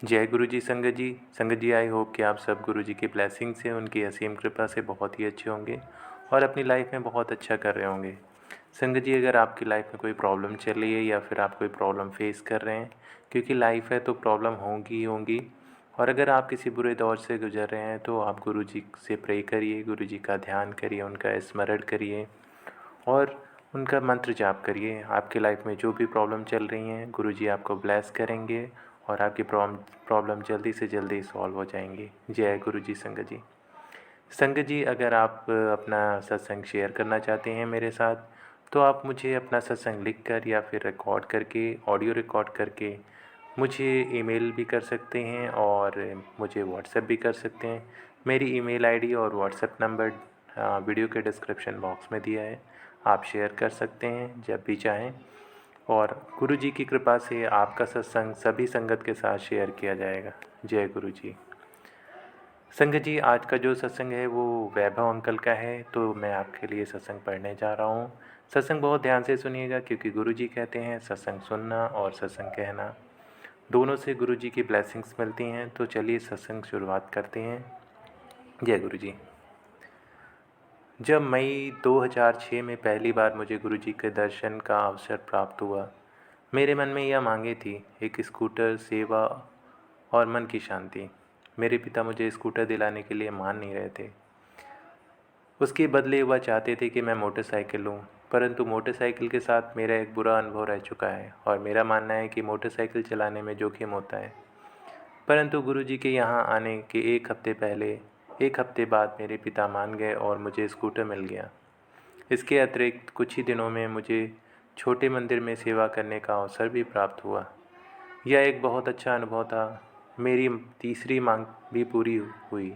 जय गुरु जी संगत जी। संगत जी, आई होप कि आप सब गुरु जी की ब्लेसिंग से, उनकी असीम कृपा से बहुत ही अच्छे होंगे और अपनी लाइफ में बहुत अच्छा कर रहे होंगे। संगत जी, अगर आपकी लाइफ में कोई प्रॉब्लम चल रही है या फिर आप कोई प्रॉब्लम फेस कर रहे हैं, क्योंकि लाइफ है तो प्रॉब्लम होंगी ही होंगी। और अगर आप किसी बुरे दौर से गुजर रहे हैं तो आप गुरु जी से प्रे करिए, गुरु जी का ध्यान करिए, उनका स्मरण करिए और उनका मंत्र जाप करिए। आपकी लाइफ में जो भी प्रॉब्लम चल रही हैं, गुरु जी आपको ब्लेस करेंगे और आपकी प्रॉब्लम जल्दी से जल्दी सॉल्व हो जाएंगी। जय गुरु जी संगत जी। संगत जी, अगर आप अपना सत्संग शेयर करना चाहते हैं मेरे साथ, तो आप मुझे अपना सत्संग लिख कर या फिर रिकॉर्ड करके, ऑडियो रिकॉर्ड करके मुझे ईमेल भी कर सकते हैं और मुझे व्हाट्सएप भी कर सकते हैं। मेरी ईमेल आईडी और व्हाट्सएप नंबर वीडियो के डिस्क्रिप्शन बॉक्स में दिया है। आप शेयर कर सकते हैं जब भी चाहें और गुरु जी की कृपा से आपका सत्संग सभी संगत के साथ शेयर किया जाएगा। जय गुरु जी। संगत जी, आज का जो सत्संग है वो वैभव अंकल का है, तो मैं आपके लिए सत्संग पढ़ने जा रहा हूँ। सत्संग बहुत ध्यान से सुनिएगा, क्योंकि गुरु जी कहते हैं सत्संग सुनना और सत्संग कहना दोनों से गुरु जी की ब्लेसिंग्स मिलती हैं। तो चलिए सत्संग शुरुआत करते हैं। जय गुरु जी। जब मई 2006 में पहली बार मुझे गुरु जी के दर्शन का अवसर प्राप्त हुआ, मेरे मन में यह मांगे थी, एक स्कूटर, सेवा और मन की शांति। मेरे पिता मुझे स्कूटर दिलाने के लिए मान नहीं रहे थे। उसके बदले वह चाहते थे कि मैं मोटरसाइकिल लूं, परंतु मोटरसाइकिल के साथ मेरा एक बुरा अनुभव रह चुका है और मेरा मानना है कि मोटरसाइकिल चलाने में जोखिम होता है। परंतु गुरुजी के यहाँ आने के एक हफ्ते बाद मेरे पिता मान गए और मुझे स्कूटर मिल गया। इसके अतिरिक्त कुछ ही दिनों में मुझे छोटे मंदिर में सेवा करने का अवसर भी प्राप्त हुआ। यह एक बहुत अच्छा अनुभव था। मेरी तीसरी मांग भी पूरी हुई।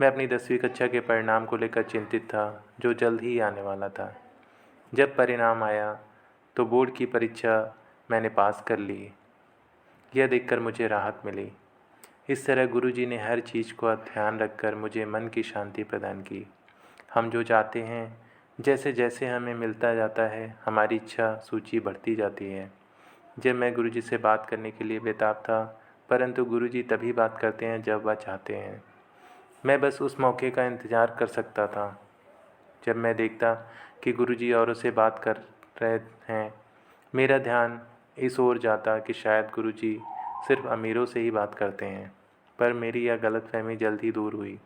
मैं अपनी 10वीं कक्षा के परिणाम को लेकर चिंतित था, जो जल्द ही आने वाला था। जब परिणाम आया तो बोर्ड की परीक्षा मैंने पास कर ली। यह देखकर मुझे राहत मिली। इस तरह गुरुजी ने हर चीज़ को ध्यान रखकर मुझे मन की शांति प्रदान की। हम जो चाहते हैं, जैसे जैसे हमें मिलता जाता है, हमारी इच्छा सूची बढ़ती जाती है। जब मैं गुरुजी से बात करने के लिए बेताब था, परंतु गुरुजी तभी बात करते हैं जब वह चाहते हैं। मैं बस उस मौके का इंतज़ार कर सकता था जब मैं देखता कि गुरुजी औरों से बात कर रहे हैं। मेरा ध्यान इस ओर जाता कि शायद गुरुजी सिर्फ अमीरों से ही बात करते हैं, पर मेरी यह गलतफहमी जल्द ही दूर हुई।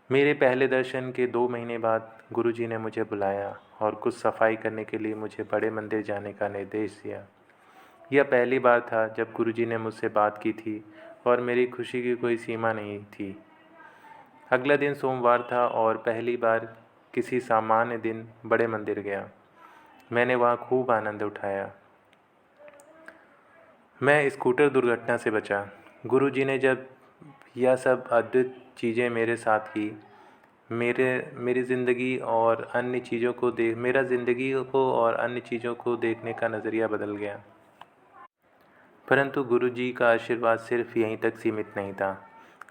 मेरे पहले दर्शन के 2 महीने बाद गुरुजी ने मुझे बुलाया और कुछ सफाई करने के लिए मुझे बड़े मंदिर जाने का निर्देश दिया। यह पहली बार था जब गुरुजी ने मुझसे बात की थी और मेरी खुशी की कोई सीमा नहीं थी। अगला दिन सोमवार था और पहली बार किसी सामान्य दिन बड़े मंदिर गया। मैंने वहाँ खूब आनंद उठाया। मैं स्कूटर दुर्घटना से बचा। गुरुजी ने जब यह सब अद्भुत चीज़ें मेरे साथ की, मेरी ज़िंदगी और अन्य चीज़ों को देख मेरा ज़िंदगी को और अन्य चीज़ों को देखने का नज़रिया बदल गया। परंतु गुरुजी का आशीर्वाद सिर्फ यहीं तक सीमित नहीं था।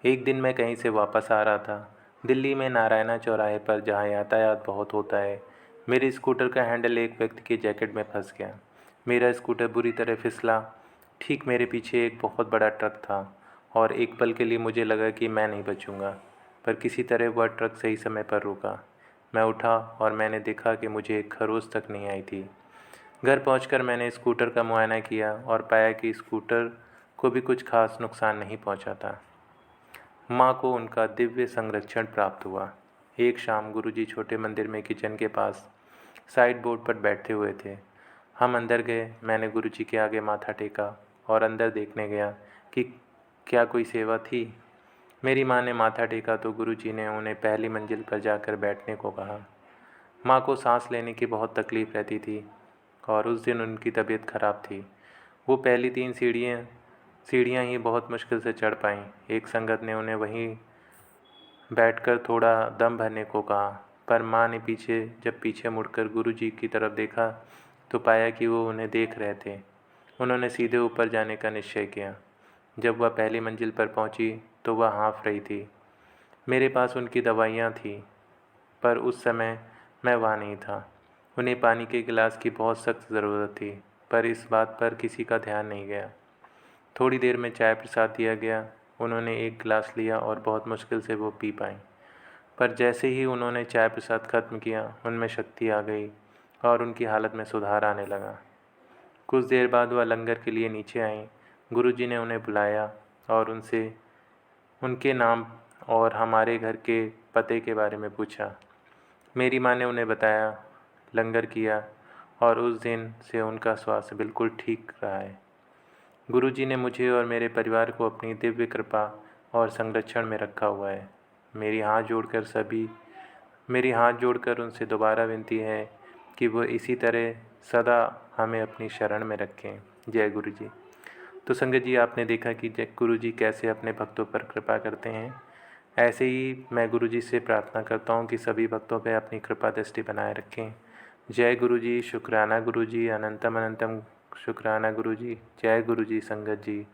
एक दिन मैं कहीं से वापस आ रहा था, दिल्ली में नारायणा चौराहे पर, जहाँ यातायात बहुत होता है। मेरे स्कूटर का हैंडल एक व्यक्ति के जैकेट में फंस गया। मेरा स्कूटर बुरी तरह फिसला। ठीक मेरे पीछे एक बहुत बड़ा ट्रक था और एक पल के लिए मुझे लगा कि मैं नहीं बचूंगा, पर किसी तरह वह ट्रक सही समय पर रुका। मैं उठा और मैंने देखा कि मुझे एक खरोच तक नहीं आई थी। घर पहुंचकर मैंने स्कूटर का मुआयना किया और पाया कि स्कूटर को भी कुछ खास नुकसान नहीं पहुंचा था। माँ को उनका दिव्य संरक्षण प्राप्त हुआ। एक शाम गुरुजी छोटे मंदिर में किचन के पास साइड बोर्ड पर बैठे हुए थे। हम अंदर गए। मैंने गुरुजी के आगे माथा टेका और अंदर देखने गया कि क्या कोई सेवा थी। मेरी माँ ने माथा टेका तो गुरुजी ने उन्हें पहली मंजिल पर जाकर बैठने को कहा। माँ को सांस लेने की बहुत तकलीफ़ रहती थी और उस दिन उनकी तबीयत खराब थी। वो पहली 3 सीढ़ियाँ ही बहुत मुश्किल से चढ़ पाईं। एक संगत ने उन्हें वहीं बैठकर थोड़ा दम भरने को कहा, पर माँ ने जब पीछे मुड़कर गुरुजी की तरफ देखा तो पाया कि वो उन्हें देख रहे थे। उन्होंने सीधे ऊपर जाने का निश्चय किया। जब वह पहली मंजिल पर पहुंची तो वह हाँफ रही थी। मेरे पास उनकी दवाइयाँ थीं, पर उस समय मैं वहाँ नहीं था। उन्हें पानी के गिलास की बहुत सख्त ज़रूरत थी, पर इस बात पर किसी का ध्यान नहीं गया। थोड़ी देर में चाय प्रसाद दिया गया। उन्होंने एक गिलास लिया और बहुत मुश्किल से वो पी पाईं। पर जैसे ही उन्होंने चाय प्रसाद खत्म किया, उनमें शक्ति आ गई और उनकी हालत में सुधार आने लगा। कुछ देर बाद वह लंगर के लिए नीचे आईं। गुरुजी ने उन्हें बुलाया और उनसे उनके नाम और हमारे घर के पते के बारे में पूछा। मेरी माँ ने उन्हें बताया, लंगर किया और उस दिन से उनका स्वास्थ्य बिल्कुल ठीक रहा है। गुरुजी ने मुझे और मेरे परिवार को अपनी दिव्य कृपा और संरक्षण में रखा हुआ है। मेरी हाथ जोड़कर उनसे दोबारा विनती है कि वो इसी तरह सदा हमें अपनी शरण में रखें। जय गुरु जी। तो संगत जी, आपने देखा कि जय गुरु जी कैसे अपने भक्तों पर कृपा करते हैं। ऐसे ही मैं गुरु जी से प्रार्थना करता हूँ कि सभी भक्तों पर अपनी कृपा दृष्टि बनाए रखें। जय गुरु जी। शुक्राना गुरु जी। अनंतम अनंतम शुक्राना गुरु जी। जय गुरु जी संगत जी।